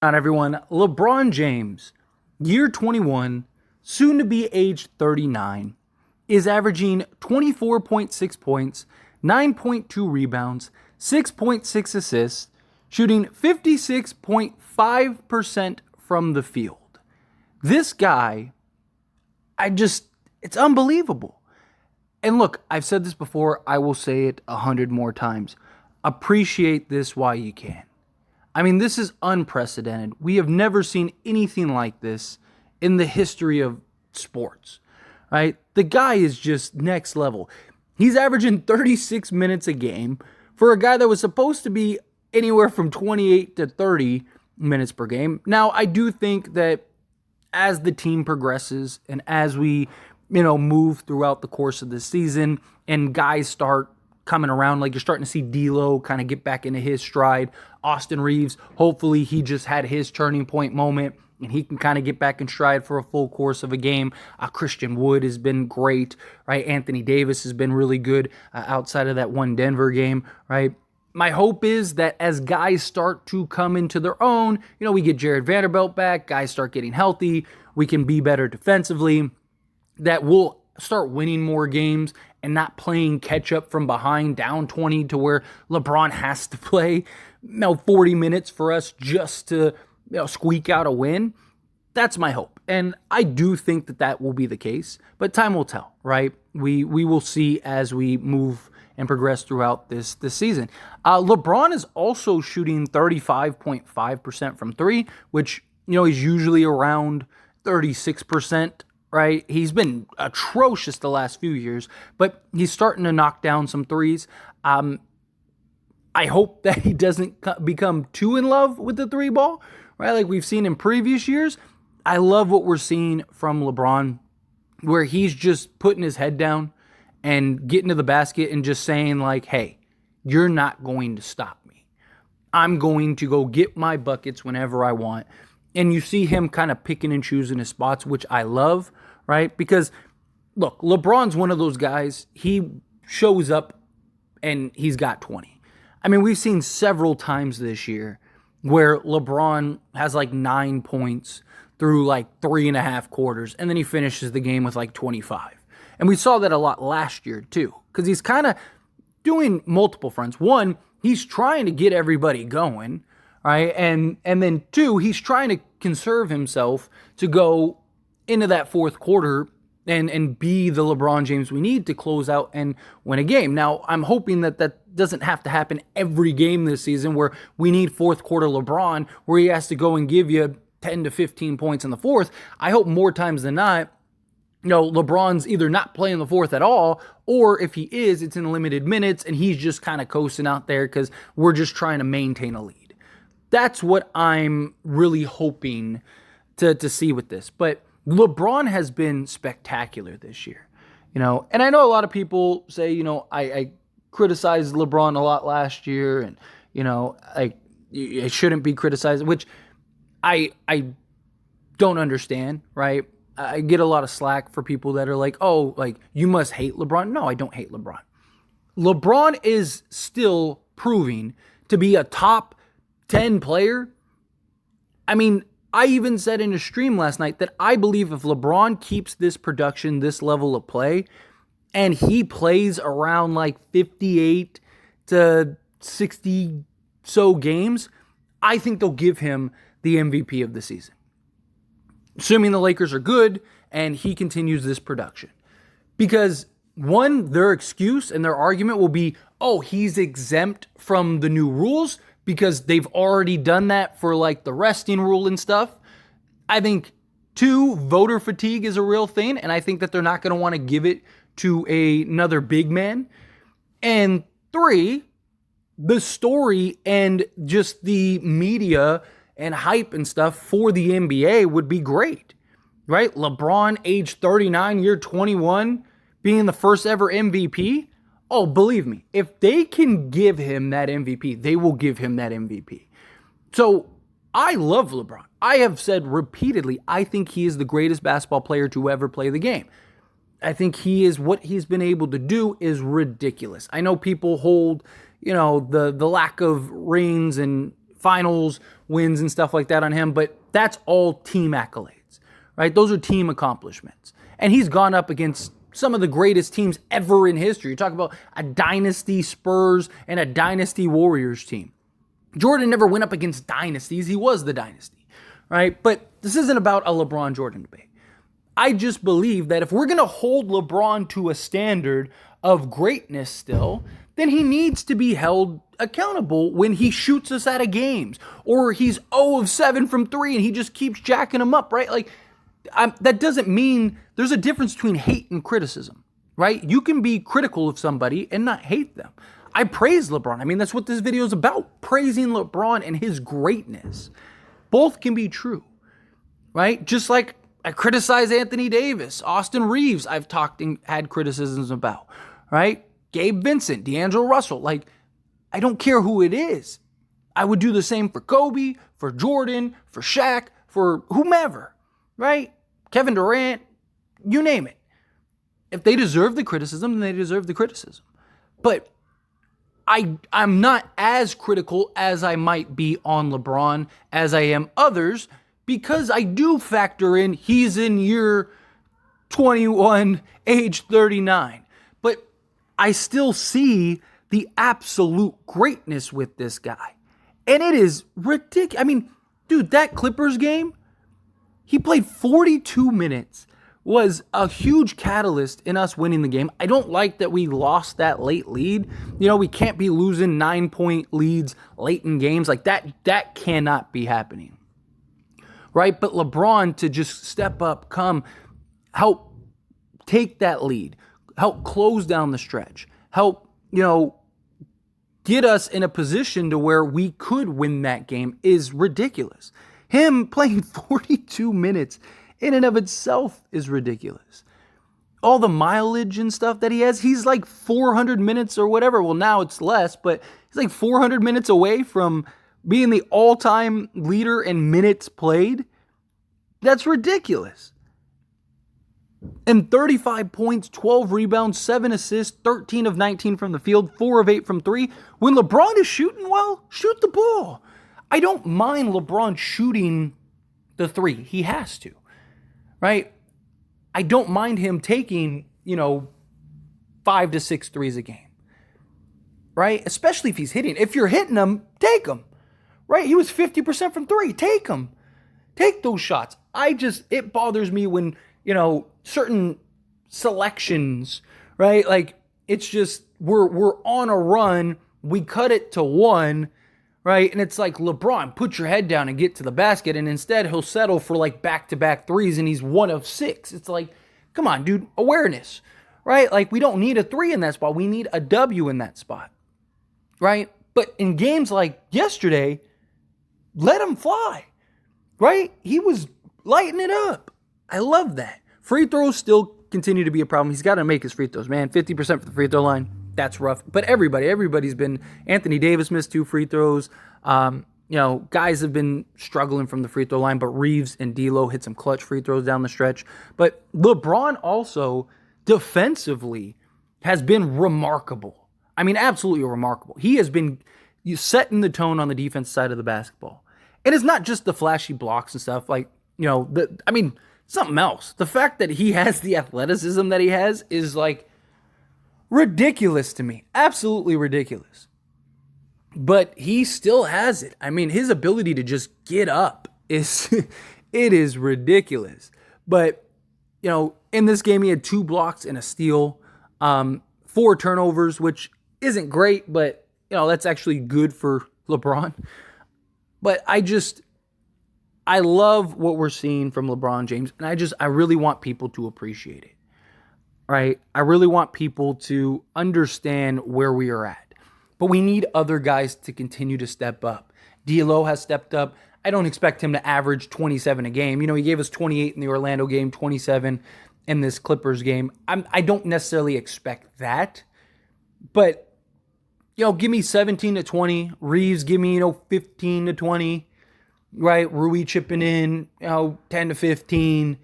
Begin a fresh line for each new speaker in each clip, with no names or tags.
On everyone, LeBron James, year 21, soon to be age 39, is averaging 24.6 points, 9.2 rebounds, 6.6 assists, shooting 56.5% from the field. This guy, it's unbelievable. And look, I've said this before, I will say it 100 more times. Appreciate this while you can. I mean, this is unprecedented. We have never seen anything like this in the history of sports, right? The guy is just next level. He's averaging 36 minutes a game for a guy that was supposed to be anywhere from 28 to 30 minutes per game. Now, I do think that as the team progresses and as we, move throughout the course of the season and guys start coming around, like you're starting to see D'Lo kind of get back into his stride. Austin Reeves, hopefully he just had his turning point moment and he can kind of get back in stride for a full course of a game. Christian Wood has been great, right? Anthony Davis has been really good outside of that one Denver game, right? My hope is that as guys start to come into their own, we get Jared Vanderbilt back, guys start getting healthy, we can be better defensively, that we'll start winning more games and not playing catch up from behind down 20 to where LeBron has to play 40 minutes for us just to squeak out a win. That's my hope. And I do think that will be the case, but time will tell, right? We will see as we move and progress throughout this season. LeBron is also shooting 35.5% from three, which, is usually around 36%. Right? He's been atrocious the last few years, but he's starting to knock down some threes. I hope that he doesn't become too in love with the three ball, right? Like we've seen in previous years. I love what we're seeing from LeBron, where he's just putting his head down and getting to the basket and just saying like, hey, you're not going to stop me. I'm going to go get my buckets whenever I want. And you see him kind of picking and choosing his spots, which I love, right? Because, look, LeBron's one of those guys. He shows up and he's got 20. I mean, we've seen several times this year where LeBron has like 9 points through like 3.5 quarters, and then he finishes the game with like 25. And we saw that a lot last year, too, because he's kind of doing multiple fronts. One, he's trying to get everybody going, right? And then two, he's trying to conserve himself to go into that fourth quarter and be the LeBron James we need to close out and win a game. Now, I'm hoping that doesn't have to happen every game this season where we need fourth quarter LeBron where he has to go and give you 10 to 15 points in the fourth. I hope more times than not, LeBron's either not playing the fourth at all, or if he is, it's in limited minutes and he's just kind of coasting out there because we're just trying to maintain a lead. That's what I'm really hoping to see with this. But LeBron has been spectacular this year, and I know a lot of people say, I criticized LeBron a lot last year and, I shouldn't be criticized, which I don't understand, right? I get a lot of slack for people that are like, oh, like you must hate LeBron. No, I don't hate LeBron. LeBron is still proving to be a top 10 player. I mean, I even said in a stream last night that I believe if LeBron keeps this production, this level of play, and he plays around like 58 to 60 so games, I think they'll give him the MVP of the season. Assuming the Lakers are good and he continues this production. Because one, their excuse and their argument will be, oh, he's exempt from the new rules because they've already done that for like the resting rule and stuff. I think two, voter fatigue is a real thing, and I think that they're not going to want to give it to another big man. And three, the story and just the media and hype and stuff for the NBA would be great, right? LeBron, age 39, year 21, being the first ever MVP. Oh, believe me, if they can give him that MVP, they will give him that MVP. So I love LeBron. I have said repeatedly, I think he is the greatest basketball player to ever play the game. I think what he's been able to do is ridiculous. I know people hold, the lack of rings and finals wins and stuff like that on him, but that's all team accolades, right? Those are team accomplishments. And he's gone up against some of the greatest teams ever in history. You talk about a dynasty Spurs and a dynasty Warriors team. Jordan never went up against dynasties. He was the dynasty, right? But this isn't about a LeBron Jordan debate. I just believe that if we're going to hold LeBron to a standard of greatness still, then he needs to be held accountable when he shoots us out of games, or he's 0 of 7 from 3 and he just keeps jacking them up, right? Like, that doesn't mean there's a difference between hate and criticism, right? You can be critical of somebody and not hate them. I praise LeBron. I mean, that's what this video is about, praising LeBron and his greatness. Both can be true, right? Just like I criticize Anthony Davis, Austin Reeves, I've talked and had criticisms about, right? Gabe Vincent, D'Angelo Russell. Like, I don't care who it is. I would do the same for Kobe, for Jordan, for Shaq, for whomever, right? Kevin Durant, you name it. If they deserve the criticism, then they deserve the criticism. But I'm not as critical as I might be on LeBron as I am others, because I do factor in he's in year 21, age 39. But I still see the absolute greatness with this guy. And it is ridiculous. I mean, dude, that Clippers game, he played 42 minutes, was a huge catalyst in us winning the game. I don't like that we lost that late lead. You know, we can't be losing 9-point leads late in games. Like, that cannot be happening, right? But LeBron to just step up, come, help take that lead, help close down the stretch, help, get us in a position to where we could win that game is ridiculous. Him playing 42 minutes in and of itself is ridiculous. All the mileage and stuff that he has, he's like 400 minutes or whatever. Well, now it's less, but he's like 400 minutes away from being the all-time leader in minutes played. That's ridiculous. And 35 points, 12 rebounds, 7 assists, 13 of 19 from the field, 4 of 8 from 3. When LeBron is shooting well, shoot the ball. I don't mind LeBron shooting the 3. He has to, right? I don't mind him taking, 5 to 6 threes a game, right? Especially if he's hitting. If you're hitting them, take them, right? He was 50% from 3. Take them. Take those shots. It bothers me when, certain selections, right? Like, it's just, we're on a run. We cut it to 1, right? And it's like, LeBron, put your head down and get to the basket. And instead, he'll settle for like back-to-back threes, and he's 1 of 6. It's like, come on, dude, awareness, right? Like, we don't need a 3 in that spot. We need a W in that spot, right? But in games like yesterday, let him fly, right? He was lighting it up. I love that. Free throws still continue to be a problem. He's got to make his free throws, man. 50% for the free throw line. That's rough. But everybody's been. Anthony Davis missed 2 free throws. Guys have been struggling from the free throw line, but Reeves and D'Lo hit some clutch free throws down the stretch. But LeBron also defensively has been remarkable. I mean, absolutely remarkable. He has been setting the tone on the defense side of the basketball. And it's not just the flashy blocks and stuff. Like, something else. The fact that he has the athleticism that he has is like ridiculous to me. Absolutely ridiculous. But he still has it. I mean, his ability to just get up is it is ridiculous. But, in this game he had 2 blocks and a steal, 4 turnovers, which isn't great, but that's actually good for LeBron. But I love what we're seeing from LeBron James, and I really want people to appreciate it, right? I really want people to understand where we are at. But we need other guys to continue to step up. D'Lo has stepped up. I don't expect him to average 27 a game. He gave us 28 in the Orlando game, 27 in this Clippers game. I don't necessarily expect that. But, give me 17 to 20. Reeves, give me, 15 to 20. Right, Rui chipping in, 10 to 15.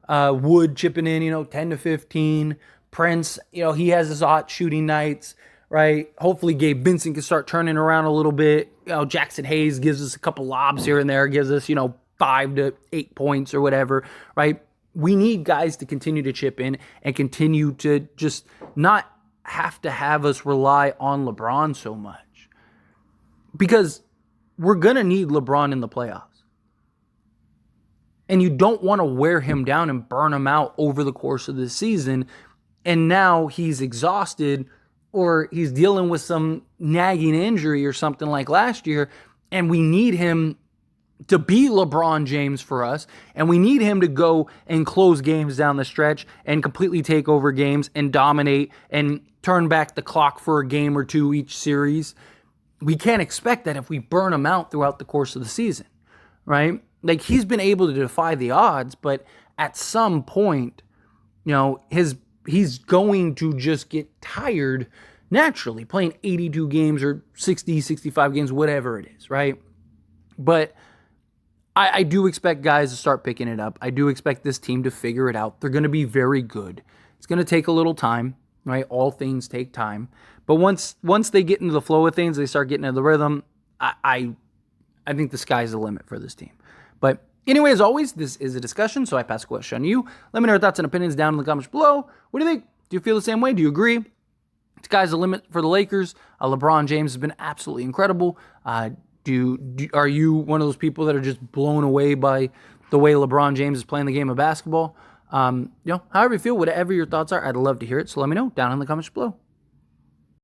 Wood chipping in, 10 to 15. Prince, he has his hot shooting nights. right? Hopefully Gabe Vincent can start turning around a little bit. Jackson Hayes gives us a couple lobs here and there, gives us, 5 to 8 points or whatever, right? We need guys to continue to chip in and continue to just not have to have us rely on LeBron so much. Because we're going to need LeBron in the playoffs. And you don't want to wear him down and burn him out over the course of the season. And now he's exhausted or he's dealing with some nagging injury or something like last year. And we need him to be LeBron James for us. And we need him to go and close games down the stretch and completely take over games and dominate and turn back the clock for a game or two each series. We can't expect that if we burn him out throughout the course of the season, right? Like, he's been able to defy the odds, but at some point, he's going to just get tired naturally playing 82 games or 60, 65 games, whatever it is, right? But I do expect guys to start picking it up. I do expect this team to figure it out. They're going to be very good. It's going to take a little time, right? All things take time. But once they get into the flow of things, they start getting into the rhythm, I think the sky's the limit for this team. But anyway, as always, this is a discussion, so I pass the question on to you. Let me know your thoughts and opinions down in the comments below. What do you think? Do you feel the same way? Do you agree? Sky's the limit for the Lakers. LeBron James has been absolutely incredible. Are you one of those people that are just blown away by the way LeBron James is playing the game of basketball? However you feel, whatever your thoughts are, I'd love to hear it. So let me know down in the comments below.